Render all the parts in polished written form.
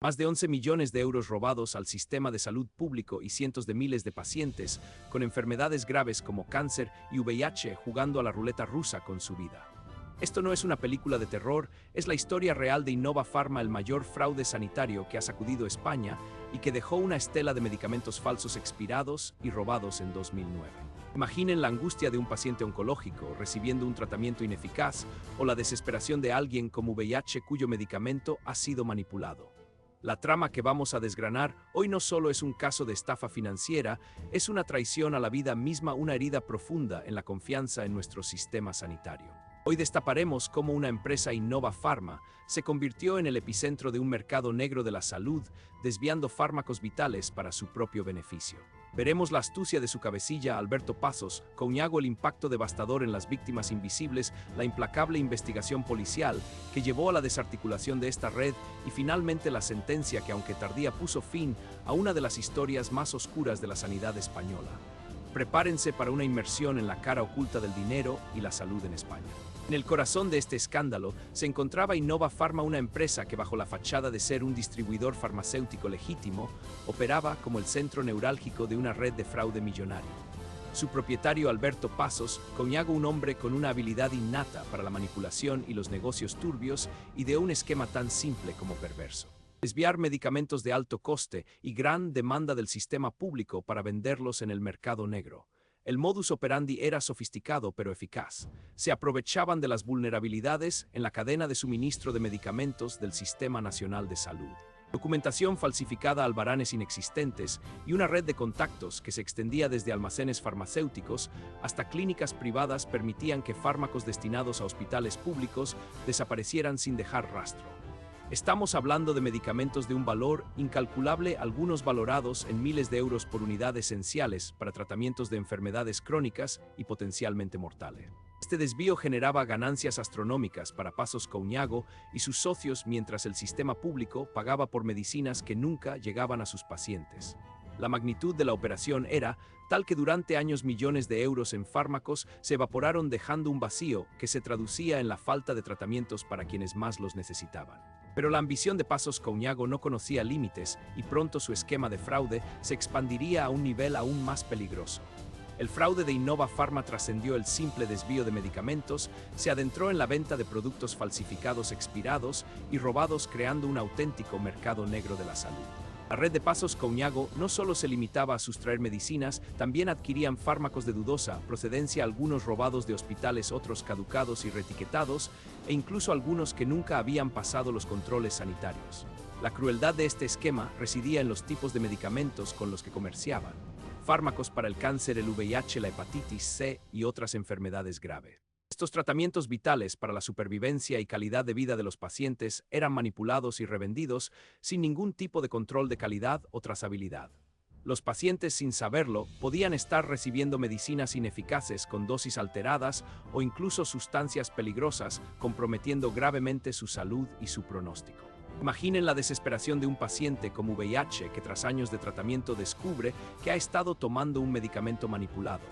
Más de 11 millones de euros robados al sistema de salud público y cientos de miles de pacientes con enfermedades graves como cáncer y VIH jugando a la ruleta rusa con su vida. Esto no es una película de terror, es la historia real de Innova Pharma, el mayor fraude sanitario que ha sacudido España y que dejó una estela de medicamentos falsos expirados y robados en 2009. Imaginen la angustia de un paciente oncológico recibiendo un tratamiento ineficaz o la desesperación de alguien con VIH cuyo medicamento ha sido manipulado. La trama que vamos a desgranar hoy no solo es un caso de estafa financiera, es una traición a la vida misma, una herida profunda en la confianza en nuestro sistema sanitario. Hoy destaparemos cómo una empresa Innova Pharma se convirtió en el epicentro de un mercado negro de la salud, desviando fármacos vitales para su propio beneficio. Veremos la astucia de su cabecilla, Alberto Pazos, Couñago, el impacto devastador en las víctimas invisibles, la implacable investigación policial que llevó a la desarticulación de esta red y finalmente la sentencia que, aunque tardía, puso fin a una de las historias más oscuras de la sanidad española. Prepárense para una inmersión en la cara oculta del dinero y la salud en España. En el corazón de este escándalo se encontraba Innova Pharma, una empresa que, bajo la fachada de ser un distribuidor farmacéutico legítimo, operaba como el centro neurálgico de una red de fraude millonario. Su propietario, Alberto Pazos, Couñago, un hombre con una habilidad innata para la manipulación y los negocios turbios, ideó un esquema tan simple como perverso: desviar medicamentos de alto coste y gran demanda del sistema público para venderlos en el mercado negro. El modus operandi era sofisticado pero eficaz. Se aprovechaban de las vulnerabilidades en la cadena de suministro de medicamentos del Sistema Nacional de Salud. Documentación falsificada, albaranes inexistentes y una red de contactos que se extendía desde almacenes farmacéuticos hasta clínicas privadas permitían que fármacos destinados a hospitales públicos desaparecieran sin dejar rastro. Estamos hablando de medicamentos de un valor incalculable, algunos valorados en miles de euros por unidad, esenciales para tratamientos de enfermedades crónicas y potencialmente mortales. Este desvío generaba ganancias astronómicas para Pazos, Couñago y sus socios, mientras el sistema público pagaba por medicinas que nunca llegaban a sus pacientes. La magnitud de la operación era tal que durante años millones de euros en fármacos se evaporaron, dejando un vacío que se traducía en la falta de tratamientos para quienes más los necesitaban. Pero la ambición de Pazos, Couñago no conocía límites y pronto su esquema de fraude se expandiría a un nivel aún más peligroso. El fraude de Innova Pharma trascendió el simple desvío de medicamentos, se adentró en la venta de productos falsificados, expirados y robados, creando un auténtico mercado negro de la salud. La red de Pazos, Couñago no solo se limitaba a sustraer medicinas, también adquirían fármacos de dudosa procedencia, algunos robados de hospitales, otros caducados y reetiquetados, e incluso algunos que nunca habían pasado los controles sanitarios. La crueldad de este esquema residía en los tipos de medicamentos con los que comerciaban: fármacos para el cáncer, el VIH, la hepatitis C y otras enfermedades graves. Estos tratamientos vitales para la supervivencia y calidad de vida de los pacientes eran manipulados y revendidos sin ningún tipo de control de calidad o trazabilidad. Los pacientes, sin saberlo, podían estar recibiendo medicinas ineficaces con dosis alteradas o incluso sustancias peligrosas, comprometiendo gravemente su salud y su pronóstico. Imaginen la desesperación de un paciente con VIH que, tras años de tratamiento, descubre que ha estado tomando un medicamento manipulado.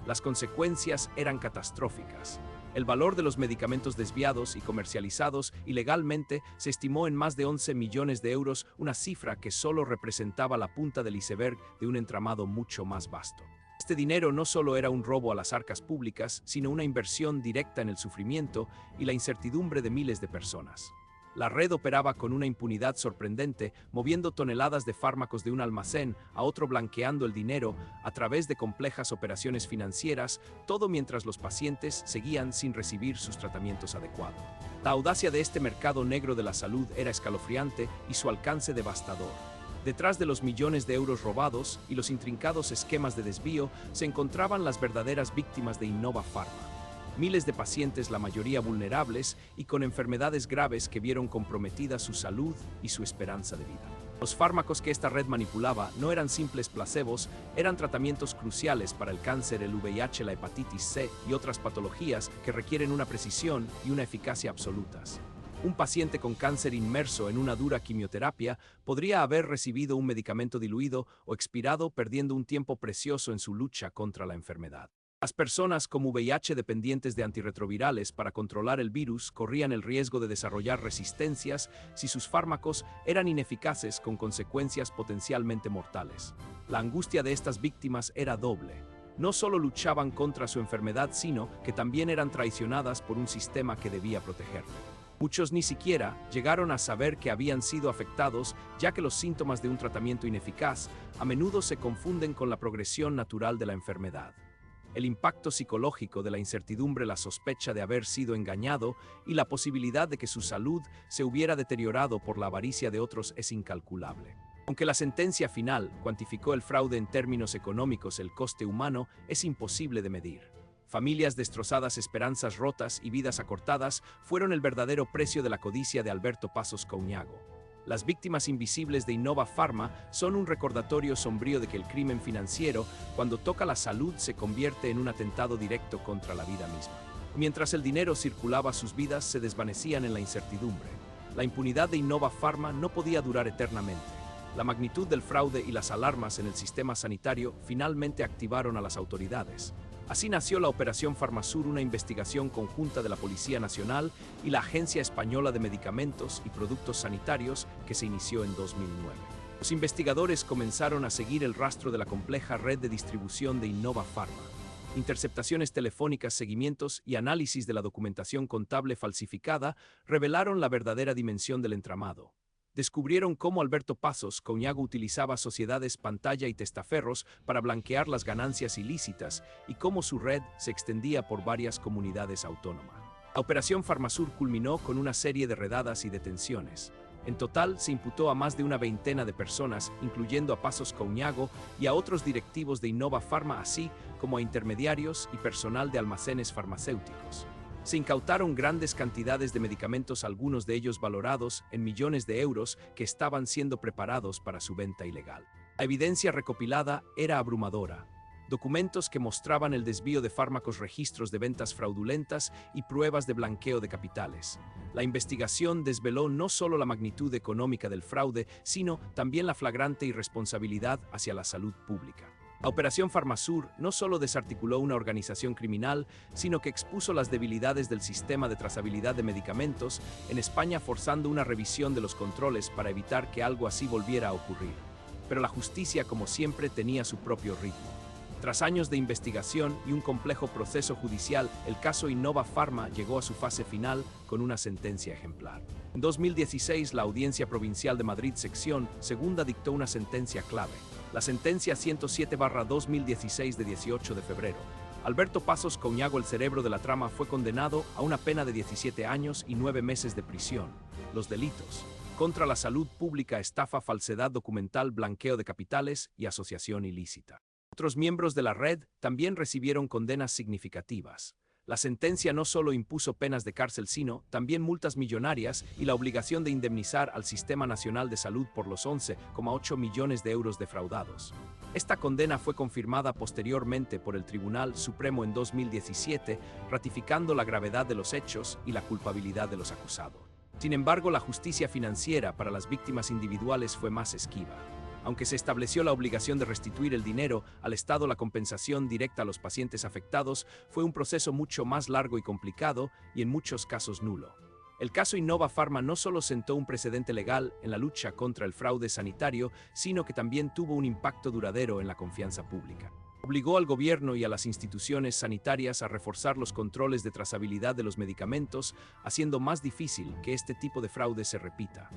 Las consecuencias eran catastróficas. El valor de los medicamentos desviados y comercializados ilegalmente se estimó en más de 11 millones de euros, una cifra que solo representaba la punta del iceberg de un entramado mucho más vasto. Este dinero no solo era un robo a las arcas públicas, sino una inversión directa en el sufrimiento y la incertidumbre de miles de personas. La red operaba con una impunidad sorprendente, moviendo toneladas de fármacos de un almacén a otro, blanqueando el dinero a través de complejas operaciones financieras, todo mientras los pacientes seguían sin recibir sus tratamientos adecuados. La audacia de este mercado negro de la salud era escalofriante y su alcance devastador. Detrás de los millones de euros robados y los intrincados esquemas de desvío se encontraban las verdaderas víctimas de Innova Pharma. Miles de pacientes, la mayoría vulnerables y con enfermedades graves, que vieron comprometida su salud y su esperanza de vida. Los fármacos que esta red manipulaba no eran simples placebos, eran tratamientos cruciales para el cáncer, el VIH, la hepatitis C y otras patologías que requieren una precisión y una eficacia absolutas. Un paciente con cáncer inmerso en una dura quimioterapia podría haber recibido un medicamento diluido o expirado, perdiendo un tiempo precioso en su lucha contra la enfermedad. Las personas con VIH dependientes de antirretrovirales para controlar el virus corrían el riesgo de desarrollar resistencias si sus fármacos eran ineficaces con consecuencias potencialmente mortales. La angustia de estas víctimas era doble. No solo luchaban contra su enfermedad, sino que también eran traicionadas por un sistema que debía protegerlo. Muchos ni siquiera llegaron a saber que habían sido afectados, ya que los síntomas de un tratamiento ineficaz a menudo se confunden con la progresión natural de la enfermedad. El impacto psicológico de la incertidumbre, la sospecha de haber sido engañado y la posibilidad de que su salud se hubiera deteriorado por la avaricia de otros es incalculable. Aunque la sentencia final cuantificó el fraude en términos económicos, el coste humano es imposible de medir. Familias destrozadas, esperanzas rotas y vidas acortadas fueron el verdadero precio de la codicia de Alberto Pasos Couñago. Las víctimas invisibles de Innova Pharma son un recordatorio sombrío de que el crimen financiero, cuando toca la salud, se convierte en un atentado directo contra la vida misma. Mientras el dinero circulaba, sus vidas se desvanecían en la incertidumbre. La impunidad de Innova Pharma no podía durar eternamente. La magnitud del fraude y las alarmas en el sistema sanitario finalmente activaron a las autoridades. Así nació la Operación Farmasur, una investigación conjunta de la Policía Nacional y la Agencia Española de Medicamentos y Productos Sanitarios, que se inició en 2009. Los investigadores comenzaron a seguir el rastro de la compleja red de distribución de Innova Pharma. Interceptaciones telefónicas, seguimientos y análisis de la documentación contable falsificada revelaron la verdadera dimensión del entramado. Descubrieron cómo Alberto Pasos Couñago utilizaba sociedades pantalla y testaferros para blanquear las ganancias ilícitas y cómo su red se extendía por varias comunidades autónomas. La Operación Farmasur culminó con una serie de redadas y detenciones. En total, se imputó a más de una veintena de personas, incluyendo a Pasos Couñago y a otros directivos de Innova Pharma, así como a intermediarios y personal de almacenes farmacéuticos. Se incautaron grandes cantidades de medicamentos, algunos de ellos valorados en millones de euros, que estaban siendo preparados para su venta ilegal. La evidencia recopilada era abrumadora. Documentos que mostraban el desvío de fármacos, registros de ventas fraudulentas y pruebas de blanqueo de capitales. La investigación desveló no solo la magnitud económica del fraude, sino también la flagrante irresponsabilidad hacia la salud pública. La Operación Farmasur no solo desarticuló una organización criminal, sino que expuso las debilidades del sistema de trazabilidad de medicamentos en España, forzando una revisión de los controles para evitar que algo así volviera a ocurrir. Pero la justicia, como siempre, tenía su propio ritmo. Tras años de investigación y un complejo proceso judicial, el caso Innova Pharma llegó a su fase final con una sentencia ejemplar. En 2016, la Audiencia Provincial de Madrid, sección segunda, dictó una sentencia clave. La sentencia 107/2016 de 18 de febrero. Alberto Pasos Couñago, el cerebro de la trama, fue condenado a una pena de 17 años y 9 meses de prisión. Los delitos: contra la salud pública, estafa, falsedad documental, blanqueo de capitales y asociación ilícita. Otros miembros de la red también recibieron condenas significativas. La sentencia no solo impuso penas de cárcel, sino también multas millonarias y la obligación de indemnizar al Sistema Nacional de Salud por los 11,8 millones de euros defraudados. Esta condena fue confirmada posteriormente por el Tribunal Supremo en 2017, ratificando la gravedad de los hechos y la culpabilidad de los acusados. Sin embargo, la justicia financiera para las víctimas individuales fue más esquiva. Aunque se estableció la obligación de restituir el dinero al Estado, la compensación directa a los pacientes afectados fue un proceso mucho más largo y complicado, y en muchos casos nulo. El caso Innova Pharma no solo sentó un precedente legal en la lucha contra el fraude sanitario, sino que también tuvo un impacto duradero en la confianza pública. Obligó al gobierno y a las instituciones sanitarias a reforzar los controles de trazabilidad de los medicamentos, haciendo más difícil que este tipo de fraude se repita.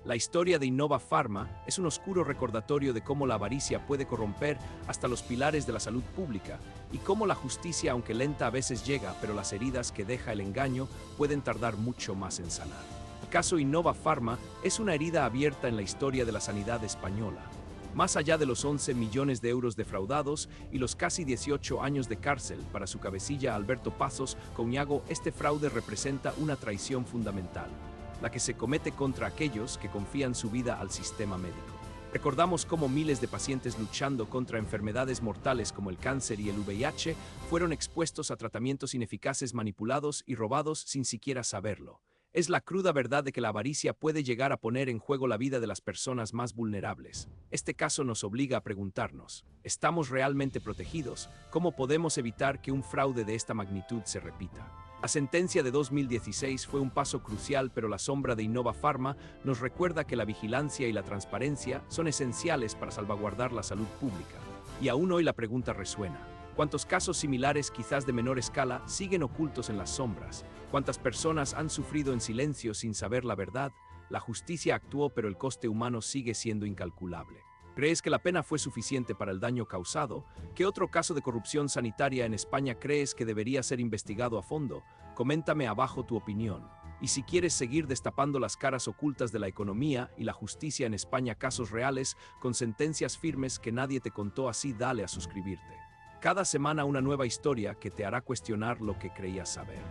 La historia de Innova Pharma es un oscuro recordatorio de cómo la avaricia puede corromper hasta los pilares de la salud pública y cómo la justicia, aunque lenta, a veces llega, pero las heridas que deja el engaño pueden tardar mucho más en sanar. El caso Innova Pharma es una herida abierta en la historia de la sanidad española. Más allá de los 11 millones de euros defraudados y los casi 18 años de cárcel para su cabecilla Alberto Pasos Couñago, este fraude representa una traición fundamental, la que se comete contra aquellos que confían su vida al sistema médico. Recordamos cómo miles de pacientes luchando contra enfermedades mortales como el cáncer y el VIH fueron expuestos a tratamientos ineficaces, manipulados y robados sin siquiera saberlo. Es la cruda verdad de que la avaricia puede llegar a poner en juego la vida de las personas más vulnerables. Este caso nos obliga a preguntarnos, ¿estamos realmente protegidos? ¿Cómo podemos evitar que un fraude de esta magnitud se repita? La sentencia de 2016 fue un paso crucial, pero la sombra de Innova Pharma nos recuerda que la vigilancia y la transparencia son esenciales para salvaguardar la salud pública. Y aún hoy la pregunta resuena. ¿Cuántos casos similares, quizás de menor escala, siguen ocultos en las sombras? ¿Cuántas personas han sufrido en silencio sin saber la verdad? La justicia actuó, pero el coste humano sigue siendo incalculable. ¿Crees que la pena fue suficiente para el daño causado? ¿Qué otro caso de corrupción sanitaria en España crees que debería ser investigado a fondo? Coméntame abajo tu opinión. Y si quieres seguir destapando las caras ocultas de la economía y la justicia en España, casos reales con sentencias firmes que nadie te contó, así dale a suscribirte. Cada semana una nueva historia que te hará cuestionar lo que creías saber.